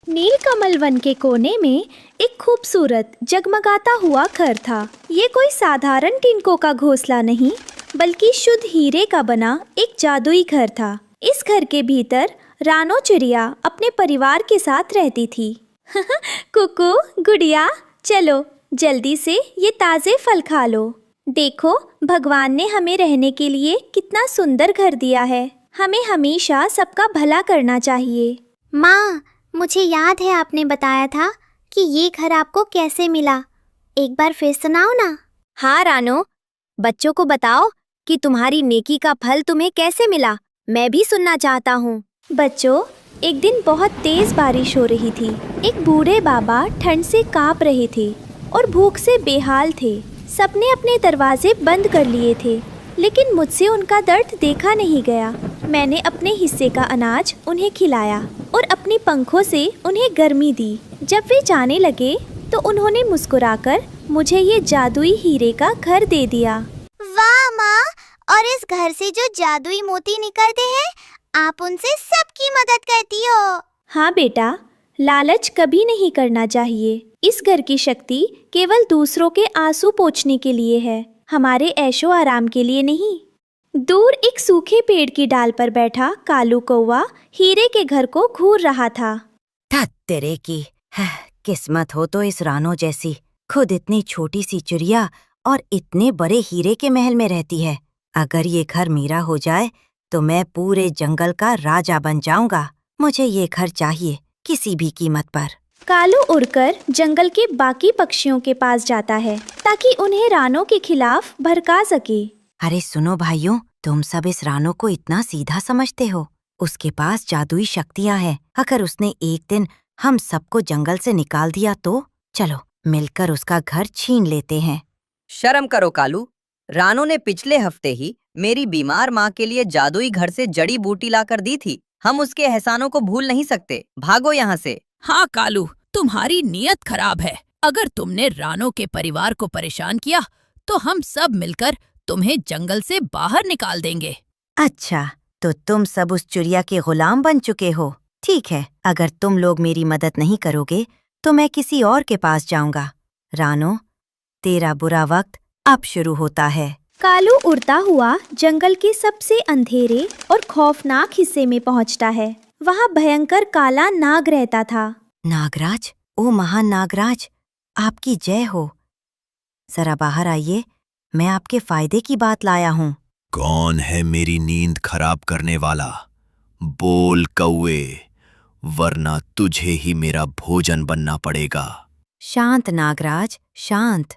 नीलकमल one के कोने में एक खूबसूरत जगमगाता हुआ घर था। ये कोई साधारण टिनको का घोंसला नहीं, बल्कि शुद्ध हीरे का बना एक जादुई घर था। इस घर के भीतर रानो चिड़िया अपने परिवार के साथ रहती थी। कुकू, गुड़िया, चलो जल्दी से ये ताजे फल खा लो। देखो, भगवान ने हमें रहने के लिए कितना सुंदर घर दिया है। हमें हमेशा सबका भला करना चाहिए। माँ, मुझे याद है आपने बताया था कि ये घर आपको कैसे मिला। एक बार फिर सुनाओ ना। हाँ रानो, बच्चों को बताओ कि तुम्हारी नेकी का फल तुम्हें कैसे मिला। मैं भी सुनना चाहता हूँ। बच्चों, एक दिन बहुत तेज बारिश हो रही थी। एक बूढ़े बाबा ठंड से कांप रहे थे और भूख से बेहाल थे। सबने अपने दरवाजे बंद कर लिए थे, लेकिन मुझसे उनका दर्द देखा नहीं गया। मैंने अपने हिस्से का अनाज उन्हें खिलाया और अपनी पंखों से उन्हें गर्मी दी। जब वे जाने लगे तो उन्होंने मुस्कुराकर मुझे ये जादुई हीरे का घर दे दिया। वाह माँ, और इस घर से जो जादुई मोती निकलते हैं, आप उनसे सबकी मदद करती हो। हाँ बेटा, लालच कभी नहीं करना चाहिए। इस घर की शक्ति केवल दूसरों के आंसू पोंछने के लिए है, हमारे ऐशो आराम के लिए नहीं। दूर एक सूखे पेड़ की डाल पर बैठा कालू कौवा हीरे के घर को घूर रहा था। तेरे की किस्मत हो तो इस रानो जैसी, खुद इतनी छोटी सी चिड़िया और इतने बड़े हीरे के महल में रहती है। अगर ये घर मेरा हो जाए तो मैं पूरे जंगल का राजा बन जाऊंगा। मुझे ये घर चाहिए, किसी भी कीमत पर। कालू उड़कर जंगल के बाकी पक्षियों के पास जाता है ताकि उन्हें रानो के खिलाफ भड़का सके। अरे सुनो भाइयों, तुम सब इस रानो को इतना सीधा समझते हो। उसके पास जादुई शक्तियाँ हैं। अगर उसने एक दिन हम सबको जंगल से निकाल दिया तो चलो मिलकर उसका घर छीन लेते हैं। शर्म करो कालू, रानो ने पिछले हफ्ते ही मेरी बीमार माँ के लिए जादुई घर से जड़ी बूटी लाकर दी थी। हम उसके एहसानों को भूल नहीं सकते। भागो यहाँ से। हाँ कालू, तुम्हारी नीयत खराब है। अगर तुमने रानो के परिवार को परेशान किया तो हम सब मिलकर तुम्हें जंगल से बाहर निकाल देंगे। अच्छा, तो तुम सब उस चिड़िया के गुलाम बन चुके हो। ठीक है, अगर तुम लोग मेरी मदद नहीं करोगे तो मैं किसी और के पास जाऊंगा। रानो, तेरा बुरा वक्त अब शुरू होता है। कालू उड़ता हुआ जंगल के सबसे अंधेरे और खौफनाक हिस्से में पहुंचता है। वहाँ भयंकर काला नाग रहता था। नागराज, ओ महान नागराज, आपकी जय हो। जरा बाहर आइए, मैं आपके फायदे की बात लाया हूँ। कौन है मेरी नींद खराब करने वाला? बोल कौवे, वरना तुझे ही मेरा भोजन बनना पड़ेगा। शांत नागराज, शांत।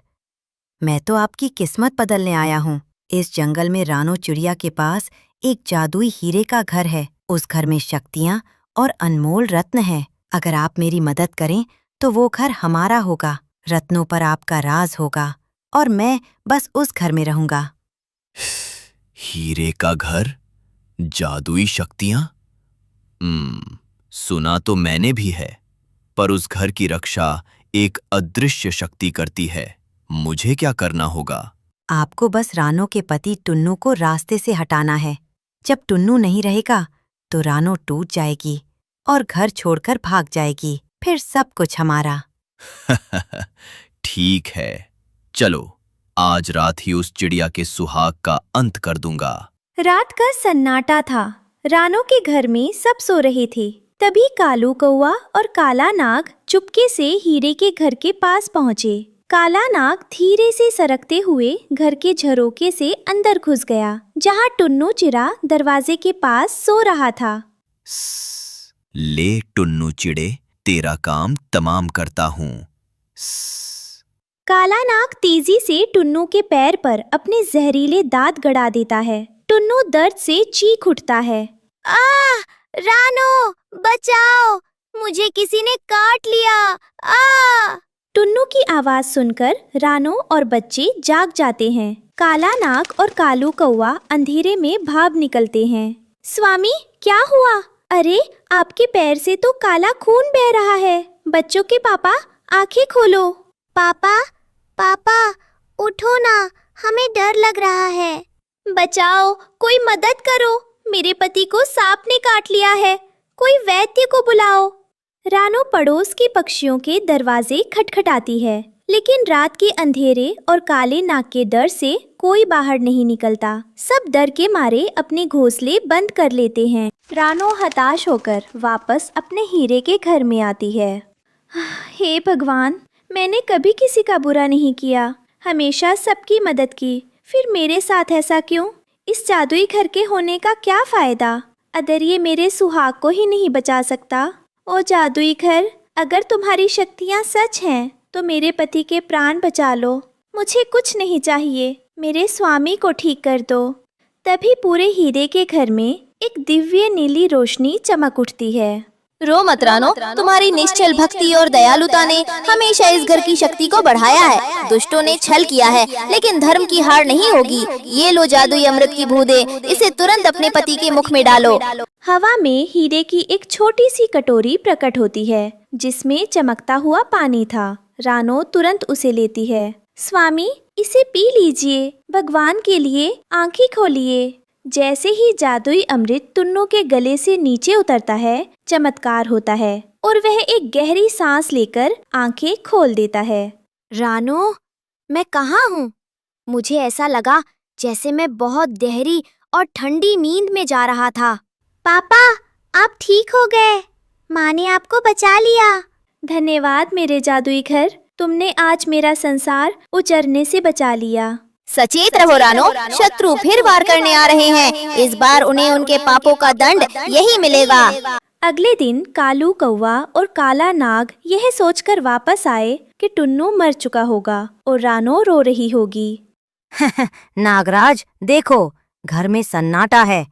मैं तो आपकी किस्मत बदलने आया हूँ। इस जंगल में रानो चिड़िया के पास एक जादुई हीरे का घर है। उस घर में शक्तियाँ और अनमोल रत्न हैं। अगर आप मेरी मदद करें तो वो घर हमारा होगा। रत्नों पर आपका राज होगा और मैं बस उस घर में रहूंगा। हीरे का घर, जादुई शक्तियां? सुना तो मैंने भी है, पर उस घर की रक्षा एक अदृश्य शक्ति करती है। मुझे क्या करना होगा? आपको बस रानो के पति टुन्नू को रास्ते से हटाना है। जब टुन्नू नहीं रहेगा तो रानो टूट जाएगी और घर छोड़कर भाग जाएगी। फिर सब कुछ हमारा। ठीक है, चलो आज रात ही उस चिड़िया के सुहाग का अंत कर दूंगा। रात का सन्नाटा था। रानो के घर में सब सो रहे थे। तभी कालू कौवा और काला नाग चुपके से हीरे के घर के पास पहुँचे। काला नाग धीरे से सरकते हुए घर के झरोके से अंदर घुस गया, जहाँ टुन्नू चिड़ा दरवाजे के पास सो रहा था। ले टुन्नू चिड़े, तेरा काम तमाम करता हूँ। काला नाग तेजी से टुन्नू के पैर पर अपने जहरीले दांत गड़ा देता है। टुन्नू दर्द से चीख उठता है। रानो, बचाओ, मुझे किसी ने काट लिया। टुन्नू की आवाज सुनकर रानो और बच्चे जाग जाते हैं। काला नाग और कालू कौवा अंधेरे में भाग निकलते हैं। स्वामी, क्या हुआ? अरे, आपके पैर से तो काला खून बह रहा है। बच्चों के पापा, आंखें खोलो। पापा, उठो ना, हमें डर लग रहा है। बचाओ, कोई मदद करो, मेरे पति को सांप ने काट लिया है। कोई वैद्य को बुलाओ। रानो पड़ोस के पक्षियों के दरवाजे खटखटाती है, लेकिन रात के अंधेरे और काले नाग के डर से कोई बाहर नहीं निकलता। सब डर के मारे अपने घोंसले बंद कर लेते हैं। रानो हताश होकर वापस अपने हीरे के घर में आती है। हे भगवान, मैंने कभी किसी का बुरा नहीं किया, हमेशा सबकी मदद की, फिर मेरे साथ ऐसा क्यों? इस जादुई घर के होने का क्या फायदा? अगर ये मेरे सुहाग को ही नहीं बचा सकता। ओ जादुई घर, अगर तुम्हारी शक्तियाँ सच हैं तो मेरे पति के प्राण बचा लो। मुझे कुछ नहीं चाहिए, मेरे स्वामी को ठीक कर दो। तभी पूरे हीरे के घर में एक दिव्य नीली रोशनी चमक उठती है। रो मत रानो, तुम्हारी निश्चल भक्ति और दयालुता ने हमेशा इस घर की शक्ति को बढ़ाया है। दुष्टों ने छल किया है, लेकिन धर्म की हार नहीं होगी। ये लो जादुई अमृत की बूंदें, इसे तुरंत अपने पति के मुख में डालो। हवा में हीरे की एक छोटी सी कटोरी प्रकट होती है, जिसमें चमकता हुआ पानी था। रानो तुरंत उसे लेती है। स्वामी, इसे पी लीजिए, भगवान के लिए आंखें खोलिए। जैसे ही जादुई अमृत टुन्नू के गले से नीचे उतरता है, चमत्कार होता है और वह एक गहरी सांस लेकर आंखें खोल देता है। रानो, मैं कहाँ हूँ? मुझे ऐसा लगा जैसे मैं बहुत गहरी और ठंडी नींद में जा रहा था। पापा, आप ठीक हो गए, माँ ने आपको बचा लिया। धन्यवाद मेरे जादुई घर, तुमने आज मेरा संसार उजड़ने से बचा लिया। सचेत रहो रानो, शत्रु फिर वार करने आ रहे हैं। इस बार उन्हें उनके पापों का दंड यही मिलेगा। अगले दिन कालू कौवा और काला नाग यह सोचकर वापस आए कि टुन्नू मर चुका होगा और रानो रो रही होगी। नागराज, देखो, घर में सन्नाटा है।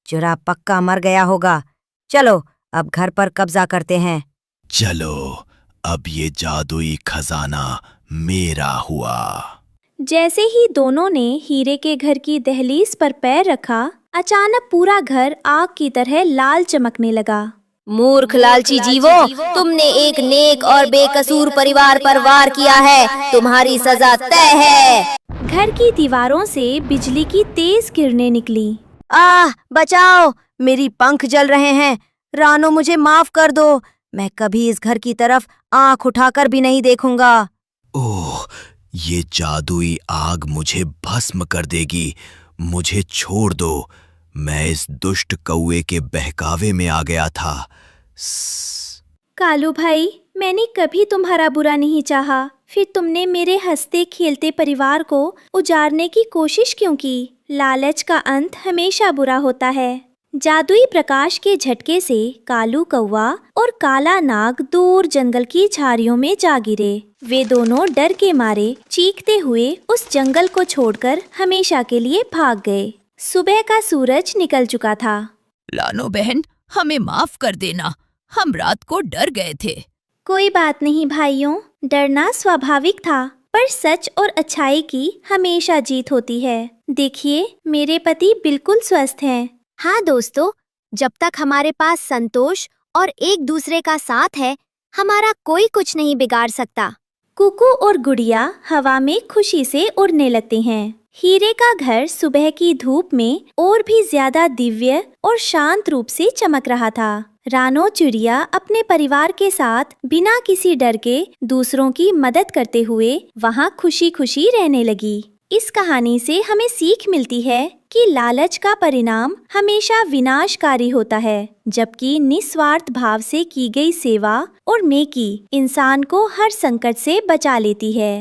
चुरा पक्का मर गया होगा। चलो अब घर पर कब्जा करते हैं। चलो, अब ये जादुई खजाना मेरा हुआ। जैसे ही दोनों ने हीरे के घर की दहलीज पर पैर रखा, अचानक पूरा घर आग की तरह लाल चमकने लगा। मूर्ख लालची जीवो, तुमने एक नेक और बेकसूर परिवार पर वार किया है। तुम्हारी सजा तय है। घर की दीवारों से बिजली की तेज किरणें निकली। बचाओ, मेरी पंख जल रहे हैं। रानो, मुझे माफ कर दो। मैं कभी इस घर की तरफ आंख उठाकर भी नहीं देखूंगा। ओह, ये जादुई आग मुझे भस्म कर देगी। मुझे छोड़ दो, मैं इस दुष्ट कौवे के बहकावे में आ गया था। कालू भाई, मैंने कभी तुम्हारा बुरा नहीं चाहा, फिर तुमने मेरे हंसते खेलते परिवार को उजाड़ने की कोशिश क्यों की? लालच का अंत हमेशा बुरा होता है। जादुई प्रकाश के झटके से कालू कौवा और काला नाग दूर जंगल की झाड़ियों में जा गिरे। वे दोनों डर के मारे चीखते हुए उस जंगल को छोड़कर हमेशा के लिए भाग गए। सुबह का सूरज निकल चुका था। लानो बहन, हमें माफ कर देना, हम रात को डर गए थे। कोई बात नहीं भाइयों, डरना स्वाभाविक था, पर सच और अच्छाई की हमेशा जीत होती है। देखिए, मेरे पति बिल्कुल स्वस्थ हैं। हाँ दोस्तों, जब तक हमारे पास संतोष और एक दूसरे का साथ है, हमारा कोई कुछ नहीं बिगाड़ सकता। कुकू और गुड़िया हवा में खुशी से उड़ने लगते हैं। हीरे का घर सुबह की धूप में और भी ज्यादा दिव्य और शांत रूप से चमक रहा था। रानो चिड़िया अपने परिवार के साथ बिना किसी डर के दूसरों की मदद करते हुए वहाँ खुशी खुशी रहने लगी। इस कहानी से हमें सीख मिलती है कि लालच का परिणाम हमेशा विनाशकारी होता है, जबकि निस्वार्थ भाव से की गई सेवा और नेकी इंसान को हर संकट से बचा लेती है।